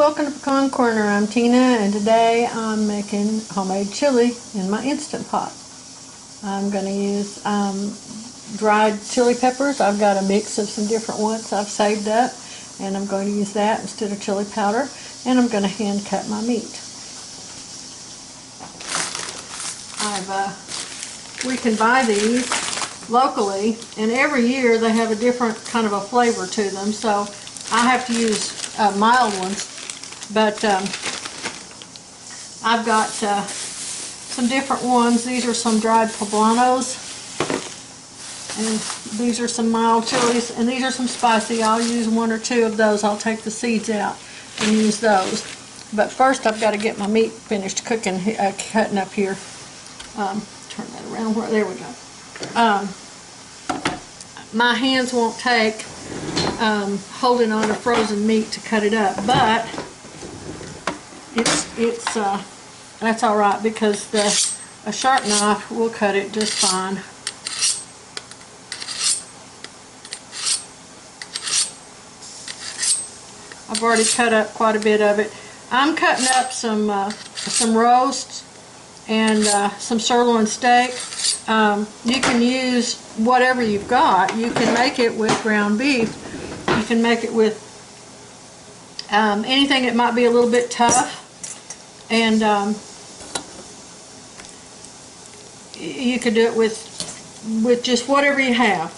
welcome to Pecan Corner. I'm Tina, and today I'm making homemade chili in my Instant Pot. I'm going to use dried chili peppers. I've got a mix of some different ones I've saved up, and I'm going to use that instead of chili powder, and I'm going to hand cut my meat. We can buy these locally, and every year they have a different kind of a flavor to them, so I have to use mild ones, but I've got some different ones. These are some dried Poblanos, and these are some mild chilies, and these are some spicy. I'll use one or two of those. I'll take the seeds out and use those. But first I've got to get my meat finished cooking, cutting up here. Turn that around. There we go. My hands won't take holding on to frozen meat to cut it up, but that's all right, because a sharp knife will cut it just fine. I've already cut up quite a bit of it. I'm cutting up some roasts and some sirloin steak. You can use whatever you've got. You can make it with ground beef. You can make it with anything that might be a little bit tough, and you could do it with just whatever you have.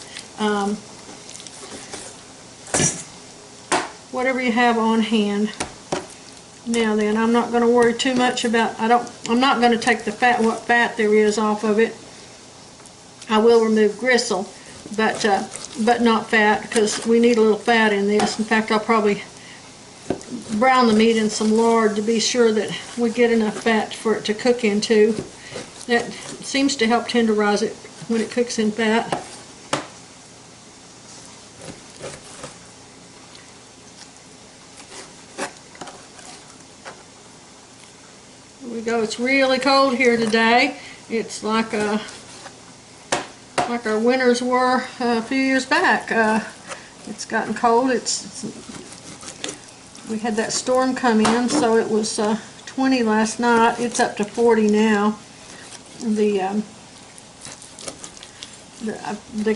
Whatever you have on hand. Now then, I'm not going to worry too much about, I'm not going to take the fat, what fat there is off of it. I will remove gristle, but not fat, because we need a little fat in this. In fact, I'll probably brown the meat in some lard to be sure that we get enough fat for it to cook into. That seems to help tenderize it when it cooks in fat. There we go. It's really cold here today. It's like our winters were a few years back. It's gotten cold. We had that storm come in, so it was 20 last night. It's up to 40 now. The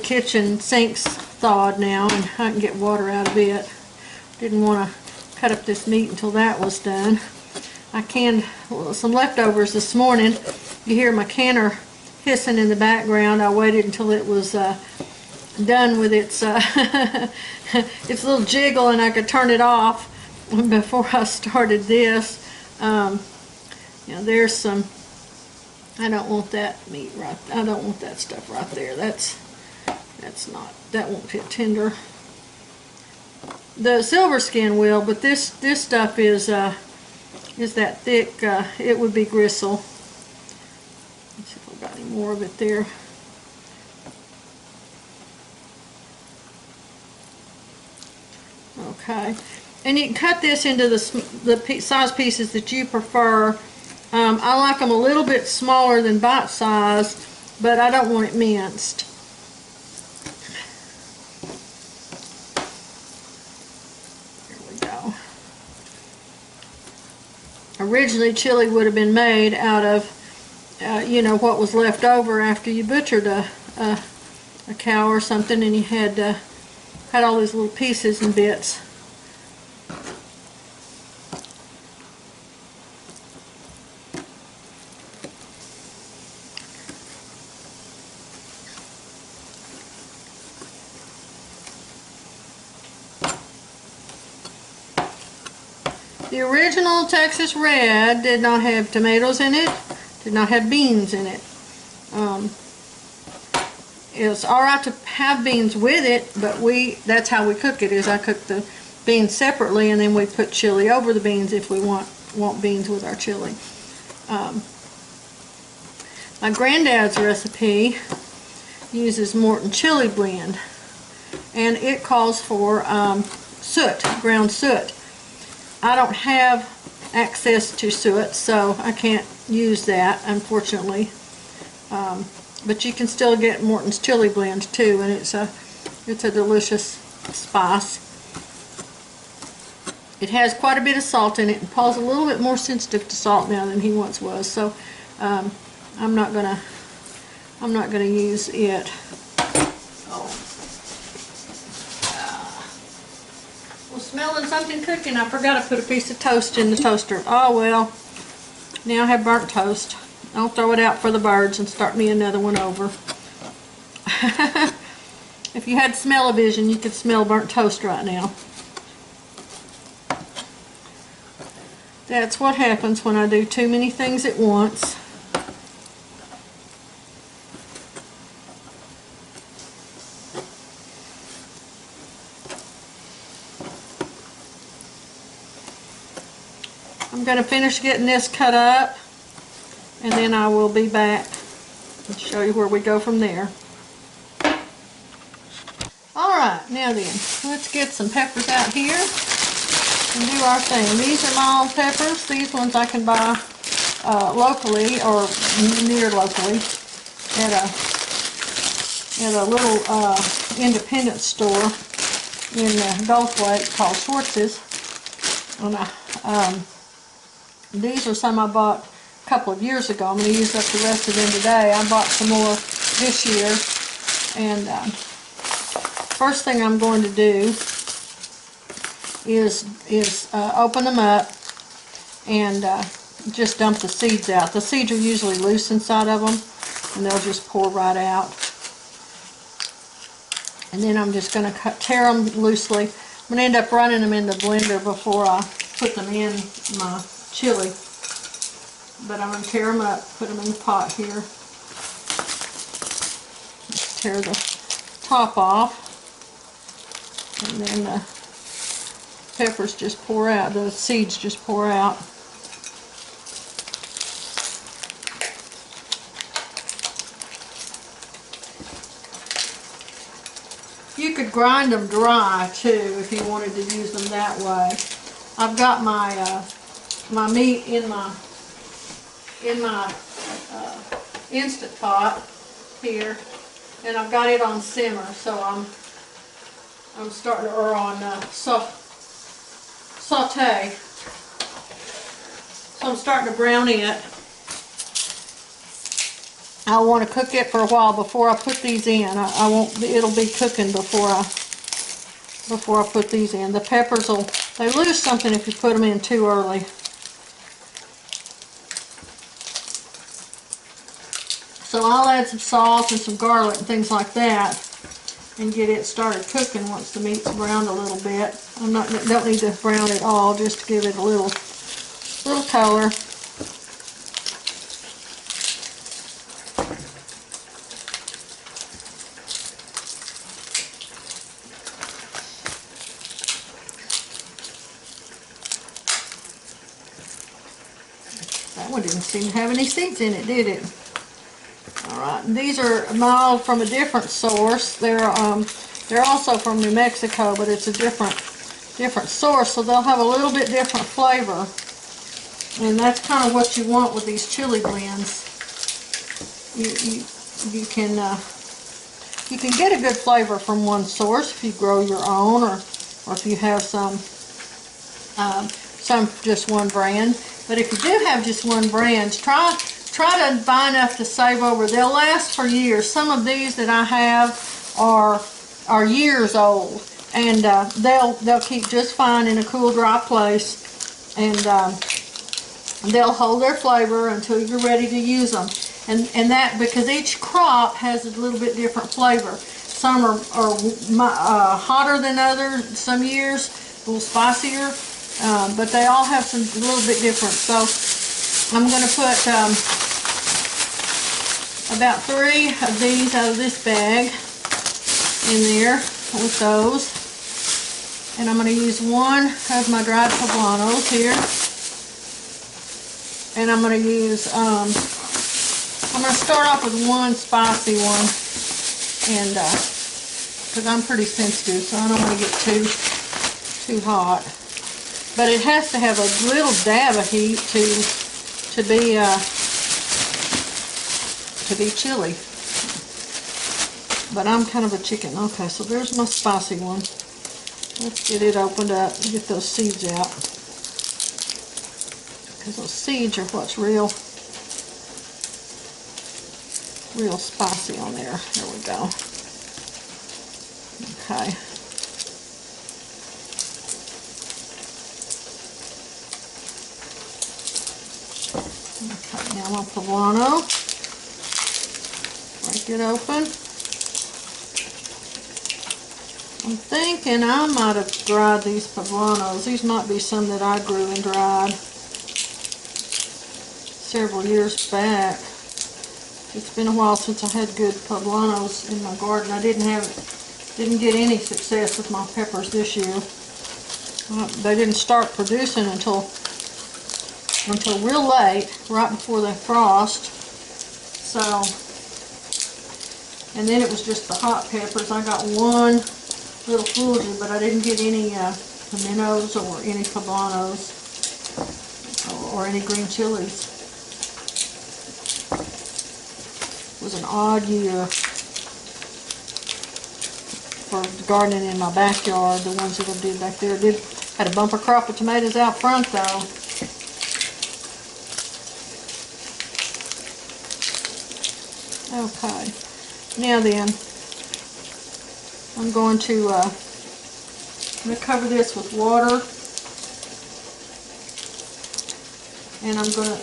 kitchen sink's thawed now, and I can get water out of it. Didn't want to cut up this meat until that was done. I canned some leftovers this morning. You hear my canner hissing in the background. I waited until it was done with its its little jiggle, and I could turn it off before I started this. There's some. I don't want that meat right. I don't want that stuff right there. That won't get tender. The silver skin will, but this stuff is that thick. It would be gristle. Let's see if I've got any more of it there. Okay, and you can cut this into the size pieces that you prefer. I like them a little bit smaller than bite size, but I don't want it minced. There we go. Originally, chili would have been made out of what was left over after you butchered a cow or something, and you had all these little pieces and bits. The original Texas Red did not have tomatoes in it, did not have beans in it. It's alright to have beans with it, but that's how we cook it, is I cook the beans separately, and then we put chili over the beans if we want beans with our chili. My granddad's recipe uses Morton chili blend, and it calls for soot, ground soot. I don't have access to suet, so I can't use that, unfortunately. But you can still get Morton's chili blend too, and it's a delicious spice. it has quite a bit of salt in it, and Paul's a little bit more sensitive to salt now than he once was, so I'm not gonna use it. Oh. Well, smelling something cooking. I forgot to put a piece of toast in the toaster. Oh well, now I have burnt toast. I'll throw it out for the birds and start me another one over. If you had smell-o-vision, you could smell burnt toast right now. That's what happens when I do too many things at once. I'm going to finish getting this cut up, and then I will be back and show you where we go from there. Alright, now then, let's get some peppers out here and do our thing. These are mild peppers. These ones I can buy locally or near locally at a little independent store in Dulce called Schwartz's. And these are some I bought a couple of years ago. I'm going to use up the rest of them today. I bought some more this year, and first thing I'm going to do is open them up and just dump the seeds out. The seeds are usually loose inside of them, and they'll just pour right out. And then I'm just going to tear them loosely. I'm going to end up running them in the blender before I put them in my chili. But I'm going to tear them up, put them in the pot here. Tear the top off. And then the peppers just pour out, the seeds just pour out. You could grind them dry too if you wanted to use them that way. I've got my my meat in my Instant Pot here, and I've got it on simmer, so I'm starting to saute. So I'm starting to brown it. I want to cook it for a while before I put these in. I won't. It'll be cooking before I put these in. The peppers they lose something if you put them in too early. So I'll add some salt and some garlic and things like that, and get it started cooking once the meat's browned a little bit. Don't need to brown it all, just to give it a little color. That one didn't seem to have any seeds in it, did it? Alright, these are mild from a different source. They're also from New Mexico, but it's a different source, so they'll have a little bit different flavor. And that's kind of what you want with these chili blends. You can get a good flavor from one source if you grow your own, or if you have some just one brand. But if you do have just one brand, try to buy enough to save over. They'll last for years. Some of these that I have are years old, and they'll keep just fine in a cool, dry place, and they'll hold their flavor until you're ready to use them. And that because each crop has a little bit different flavor. Some are hotter than others. Some years a little spicier, but they all have some a little bit different. So I'm going to put about 3 of these out of this bag in there with those. And I'm going to use 1 of my dried poblanos here. And I'm going to use, I'm going to start off with 1 spicy one. And, because I'm pretty sensitive, so I don't want to get too hot. But it has to have a little dab of heat to be chili. But I'm kind of a chicken. Okay, so there's my spicy one. Let's get it opened up and get those seeds out. Because those seeds are what's real spicy on there. There we go. Okay. Okay, now my poblano. Break it open. I'm thinking I might have dried these poblanos. These might be some that I grew and dried several years back. It's been a while since I had good poblanos in my garden. I didn't get any success with my peppers this year. They didn't start producing until real late, right before they frost. So, and then it was just the hot peppers. I got one little Fuji, but I didn't get any pimentos or any poblanos or any green chilies. It was an odd year for gardening in my backyard. The ones that I did back there had a bumper crop of tomatoes out front though. Okay, now then, I'm going to cover this with water, and I'm gonna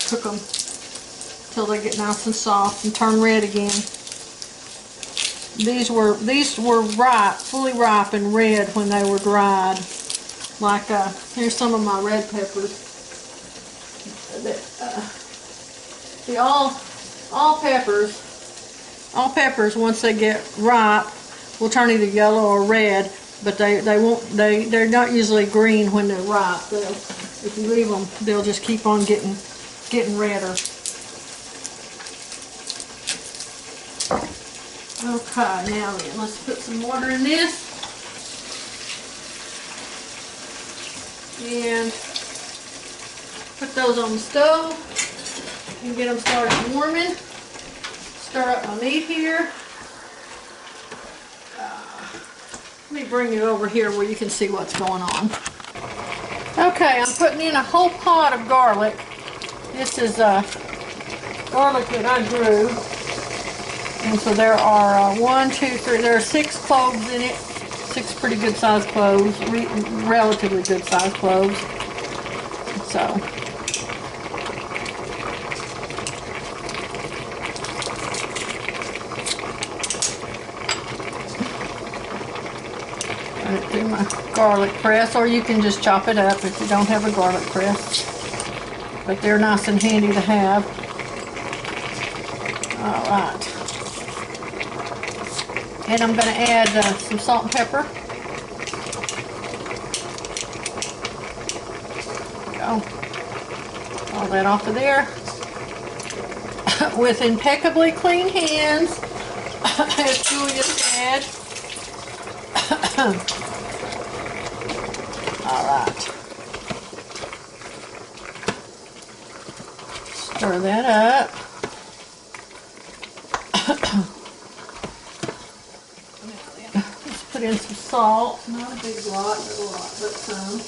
cook them till they get nice and soft and turn red again. These were ripe, fully ripe and red when they were dried. Like here's some of my red peppers. All peppers once they get ripe will turn either yellow or red, but they're not usually green when they're ripe. If you leave them, they'll just keep on getting redder. Okay, now then, let's put some water in this and put those on the stove and get them started warming. Stir up my meat here. Let me bring you over here where you can see what's going on. Okay, I'm putting in a whole pot of garlic. This is garlic that I grew. And so there are 1, 2, 3, there are 6 cloves in it. 6 pretty good sized cloves, relatively good sized cloves. So. Run it through my garlic press, or you can just chop it up if you don't have a garlic press. But they're nice and handy to have. Alright. And I'm going to add some salt and pepper. There we go. All that off of there. With impeccably clean hands, as Julia said. Alright. Stir that up. Put in some salt, not a big lot, but some.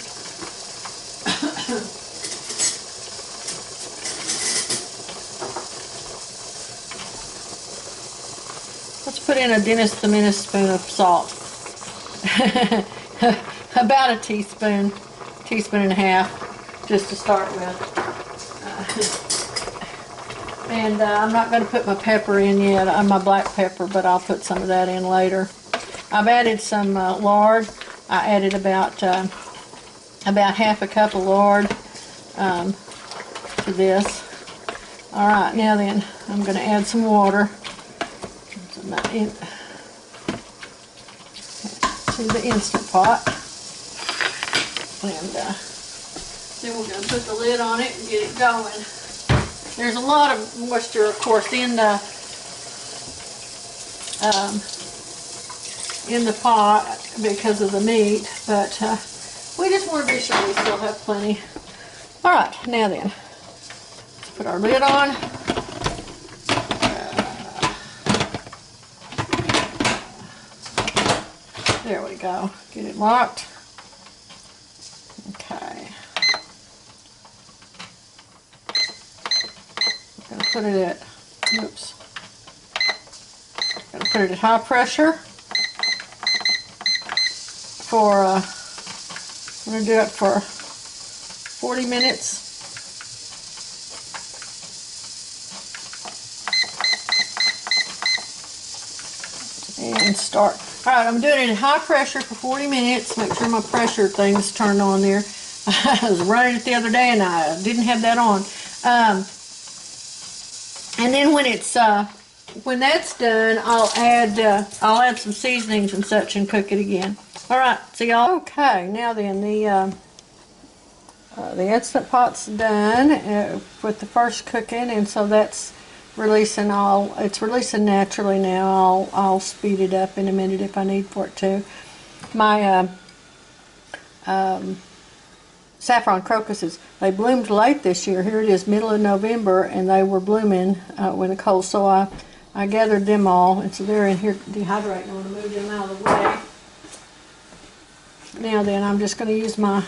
Let's put in a Dennis spoon of salt. About a teaspoon and a half, just to start with. And I'm not going to put my pepper in yet, my black pepper, but I'll put some of that in later. I've added some lard. I added about half a cup of lard to this. All right, now then, I'm going to add some water to the Instant Pot, and then we're going to put the lid on it and get it going. There's a lot of moisture, of course, in the pot because of the meat, but we just want to be sure we still have plenty. All right, now then, let's put our lid on. There we go. Get it locked. Okay. I'm going to put it at, oops. I'm going to put it at high pressure for, I'm going to do it for 40 minutes. And start. Alright, I'm doing it at high pressure for 40 minutes. Make sure my pressure thing's turned on there. I was running it the other day and I didn't have that on. And then when it's when that's done, I'll add some seasonings and such and cook it again. Alright, see y'all. Okay, now then the Instant Pot's done with the first cooking, and so that's releasing it's releasing naturally now. I'll speed it up in a minute if I need for it to. My saffron crocuses, they bloomed late this year. Here it is, middle of November, and they were blooming when the cold, so I gathered them all, and so they're in here dehydrating. I want to move them out of the way. Now then, I'm just going to use my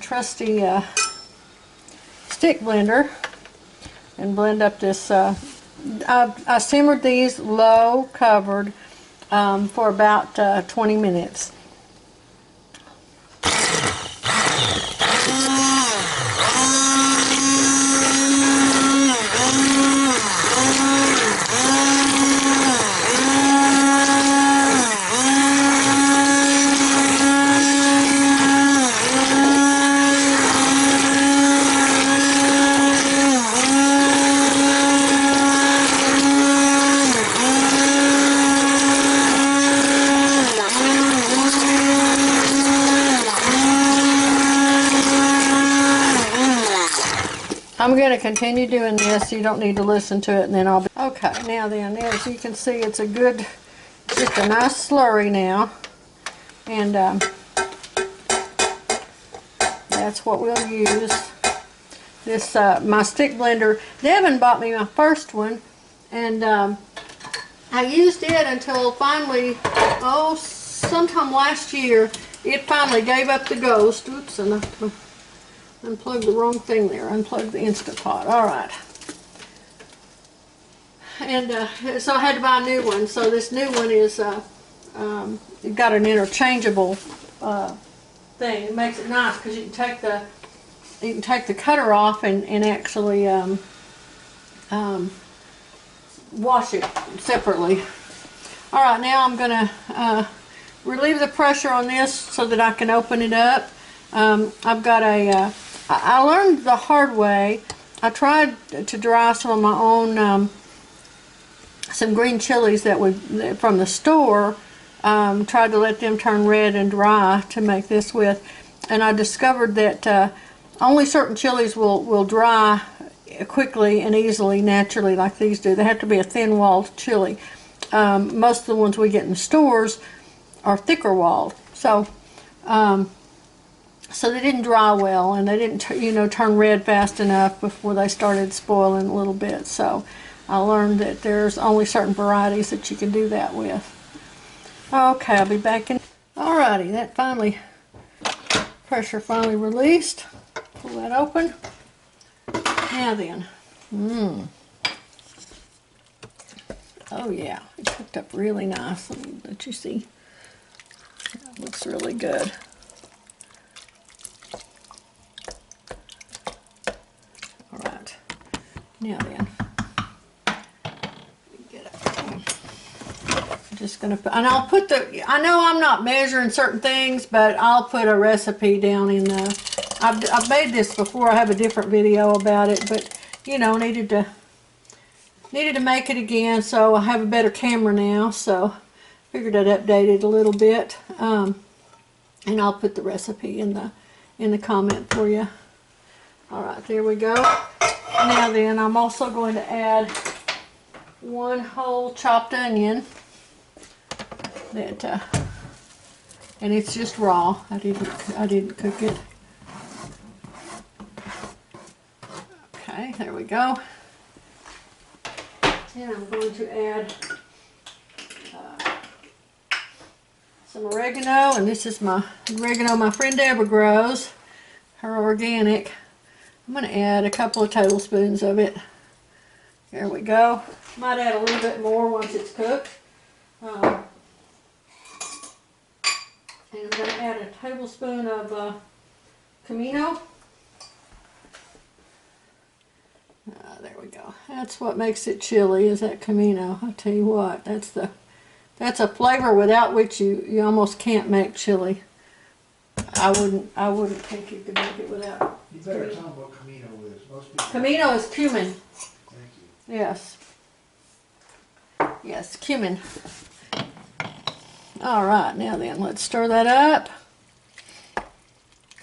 trusty stick blender and blend up this. I simmered these low covered for about 20 minutes. I'm going to continue doing this. You don't need to listen to it, and then I'll be... Okay, now then, as you can see, it's a good, just a nice slurry now. And that's what we'll use. This, my stick blender, Devin bought me my first one, and I used it until finally, sometime last year, it finally gave up the ghost. Oops, and I unplugged the wrong thing there. Unplugged the Instant Pot. Alright. And so I had to buy a new one. So this new one is, it got an interchangeable thing. It makes it nice because you can take the cutter off and actually wash it separately. Alright, now I'm going to relieve the pressure on this so that I can open it up. I've got I learned the hard way. I tried to dry some of my own, some green chilies that would, from the store, tried to let them turn red and dry to make this with. And I discovered that only certain chilies will dry quickly and easily, naturally, like these do. They have to be a thin-walled chili. Most of the ones we get in the stores are thicker walled. So, so they didn't dry well, and they didn't, turn red fast enough before they started spoiling a little bit. So I learned that there's only certain varieties that you can do that with. Okay, I'll be back in. Alrighty, that pressure finally released. Pull that open. Now then, oh yeah, it cooked up really nice. Let you see. That looks really good. Alright, now then, get up. I'm just gonna put, and I'll put I know I'm not measuring certain things, but I'll put a recipe down in the, I've made this before. I have a different video about it, but needed to make it again, so I have a better camera now, so figured I'd update it a little bit. And I'll put the recipe in the comment for you. Alright, there we go. Now then, I'm also going to add one whole chopped onion that and it's just raw. I didn't cook it. Okay, there we go. And I'm going to add some oregano, and this is my oregano my friend Deborah grows, her organic. I'm going to add a couple of tablespoons of it. There we go. Might add a little bit more once it's cooked. And I'm going to add a tablespoon of Camino. There we go. That's what makes it chili, is that Camino. I'll tell you what, that's a flavor without which you almost can't make chili. I wouldn't think you could make it without. You better tell them what Camino is. Most people. Camino is cumin. Thank you. Yes. Yes, cumin. All right, now then, let's stir that up.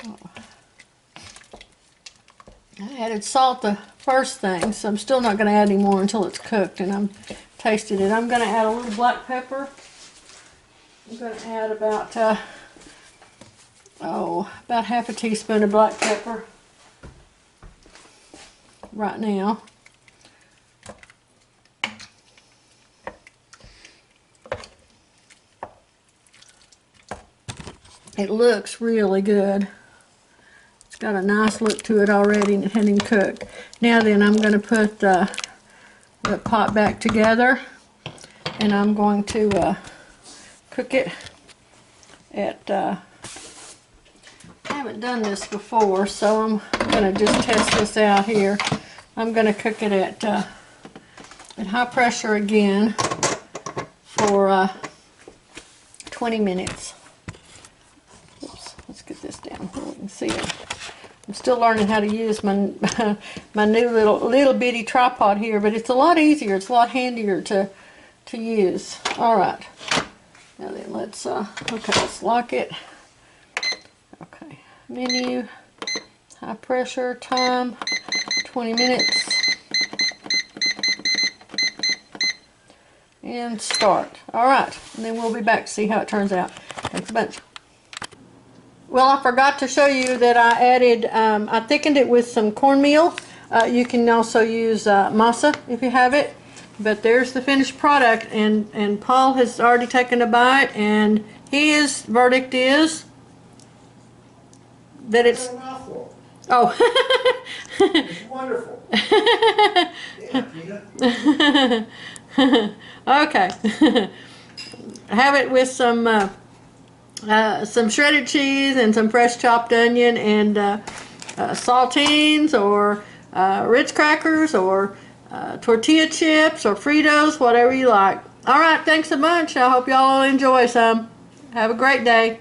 Oh. I added salt the first thing, so I'm still not going to add any more until it's cooked and I'm tasted it. I'm going to add a little black pepper. I'm going to add about about half a teaspoon of black pepper right now. It looks really good. It's got a nice look to it already and it hadn't even cooked. Now then, I'm going to put the pot back together and I'm going to cook it at, I haven't done this before, so I'm going to just test this out here. I'm going to cook it at high pressure again for 20 minutes. Oops, let's get this down so we can see it. I'm still learning how to use my my new little bitty tripod here, but it's a lot easier. It's a lot handier to use. All right. Now then, let's let's lock it. Okay, menu, high pressure, time, 20 minutes, and start. All right, and then we'll be back to see how it turns out. Thanks a bunch. Well, I forgot to show you that I added, I thickened it with some cornmeal. You can also use masa if you have it. But there's the finished product, and Paul has already taken a bite, and his verdict is that it's a mouthful. Oh. It's wonderful. Yeah, Okay. Have it with some shredded cheese and some fresh chopped onion and saltines or Ritz crackers or tortilla chips or Fritos, whatever you like. All right, thanks a bunch. I hope y'all enjoy some. Have a great day.